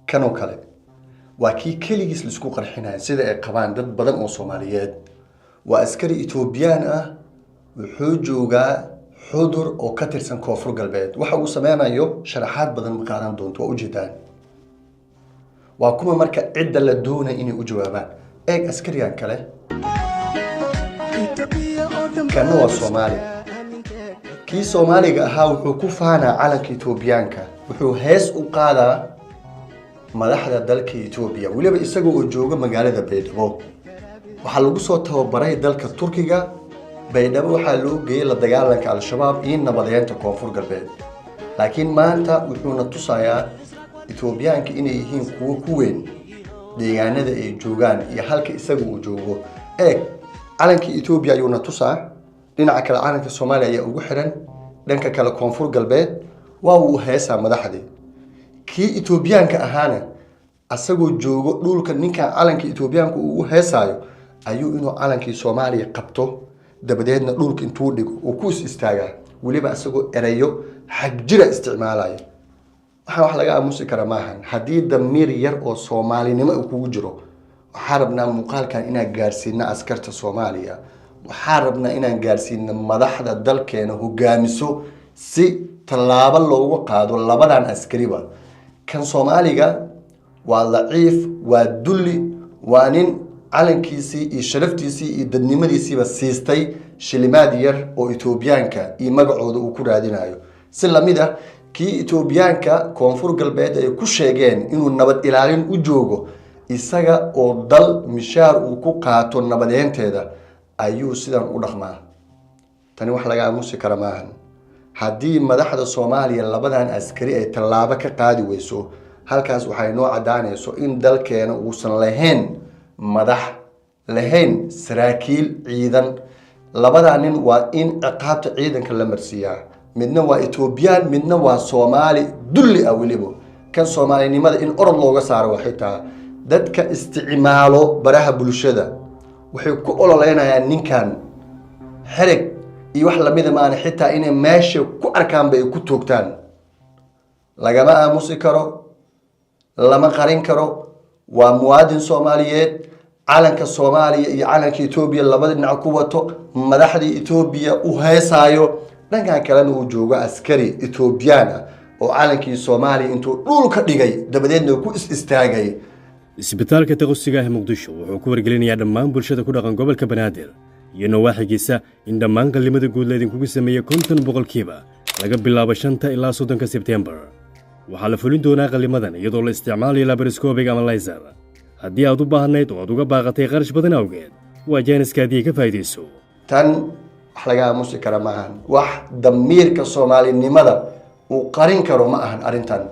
كانوا كله وكي كليجس لسكو قرحنا سيدا قبان ضد بدن أو صوماليات وأسكري إثيوبيان وحجوجا حضور أو كترسن كوفر قلبيت وحو سمعنا يو شرحات بدن مقارن دونت وأوجدان وكما مركا عدة لدونا إني أجوابا إيك أسكريان كله كانوا صومالي كي صومالي أهاو حكوفانا على كيتوبيانكا وحو هيس وقادا madaxda dalka Itoobiya waliba isagoo oo jooga magaalada Baydhabo waxa lagu soo tababaray dalka Turkiga Baydhabo waxa loo geeyay la dagaalanka al-shabaab iyo nabadeynta koonfur galbeed laakiin maanta wuxuu na tusayaa Itoobiyaanka inay yihiin kuwo ku weyn deegaanada ay joogaan iyo halka isagoo uu joogo calanka Itoobiya ayuu na tusaa dhinaca kale calanka Soomaaliya ayaa ugu xiran dhanka kale koonfur galbeed waa uu heesaa madaxdii كي إثيوبيان كأهانا أسقو جوجو دول كنيكا علن كي إثيوبيان كو هسايو أيو إنه علن كي سومالي قبته دبدينا دول كنتودك وكوس استاجا ولي بقى أسقو إريو حجرة استعمالاي وحنا لقى موسيقى رماهن حديد دمير يرقو سومالي نما وكوجرو وحاربنا مقال كان إنا جارسينا أسكرت الصومالية وحاربنا إنا جارسينا مدحدا دل كانوا هو جامسو سي طلاب الله وقادوا لبدان أسكريبا كان صوماليغا وضعيف ودلي وانين علن كيسي شرفتيسي ددنيمديسي بسيستي شلمادير او إثيوبيانكا اي مغعوده او كرادينايو سلاميدا كي إثيوبيانكا كونفور galbeed ay ku sheegeen inuu nabad ilaalin u joogo isaga oo dal mishaar uu ku qaato nabadeynteeda ayuu sidan u dhaqmaa tani wax laga aamusi kara maahan haddii madaxda Soomaaliya labadan askari ay tallaabo ka qaadi weyso halkaas waxay noo cadaanayso in dalkeena uusan lahayn madax lahayn saraakiil ciidan labadan nin waa in ciqaabta ciidanka la marsiyaa midna waa Ethiopian midna waa Soomaali dulli awlibo kan Soomaalinimada in orod looga saaro waxitaa dadka isticmaalo baraha bulshada waxay ku ololeynayaan ninkan xarig iyo wax la mid ah xitaa inay meesha ku arkaan bay ku toogtaan lagama aamusi karo lama qarin karo waa muwaadin Soomaaliyeed calanka Soomaaliya iyo calanka Itoobiya labada dhinac ku wato madaxda Itoobiya u heesaayo dhanka kalena uu joogo askari Ethiopian oo calankii Soomaaliya intuu dhulka dhigay dabadeedna ku istaagay isbitaalka taqoosiga ee Muqdisho wuxuu ku wargelinayaa dhammaan bulshada ku dhaqan gobolka Banaadir iyo nawaaxigiisa in dhammaan qalimada guud laydinkugu sameeyay 50% laga bilaabo 5 ilaa 30 Sebtembar waxaa la fulin doonaa qalimadan iyadoo la isticmaalayo laparoscopic ama laser haddii aad u baahnayd oo aad uga baaqatay qarash badan awgeed waa jaaniskaadii ka faa'iideyso tan wax laga aamusi kara maahan wax damiirka Soomaalinimada uu qarin karo ma ahan arintan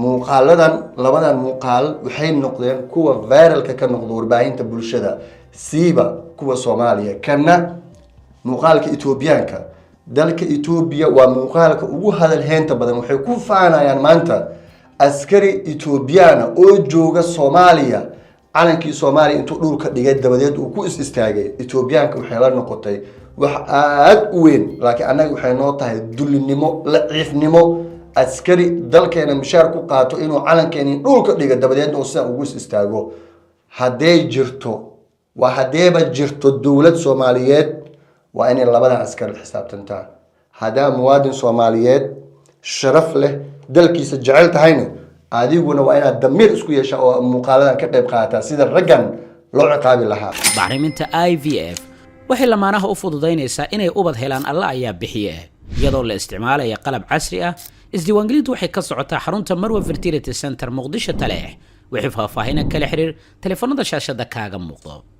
muuqaaladan labadan muuqaal waxay noqdeen kuwa viralka ka noqdo warbaahinta bulshada siiba kuwa Soomaaliya kana muuqaalka Itoobiyaanka dalka Itoobiya waa muuqaalka ugu hadal heenta badan waxay ku faanayaan maanta askari Ethiopian oo jooga Soomaaliya calankii Soomaaliya intuu dhulka dhigay dabadeed uu ku istaagay Itoobiyaanka waxay la noqotay wax aad u weyn laakiin anaga waxay noo tahay dullinimo laciifnimo askari dalkeena mishaar ku qaato inuu calankeena dhulka dhiga dabadeed oo sidan ugu istaago haday jirto وهديبة جرت الدولة الصوماليات وإن لبدا عسكر الحساب تنتا هذا مواد صوماليات شرف له دلكي سجعلت هينه عادي يقولون وإن الدمير اسكو يشاء مقالة كقيب قاتا سيد الرقم لو عقابي لها bacriminta IVF waxay lamaanaha u fududaynaysaa inay ubad helaan alla ayaa bixiye iyadoo la isticmaalayo qalab casri ah isdiiwaangelintu waxay ka socotaa xarunta Marwa Fertility Center Muqdisho Taleex wixii faahfaahin kala xiriir telefoonada shaashada kaaga muuqdo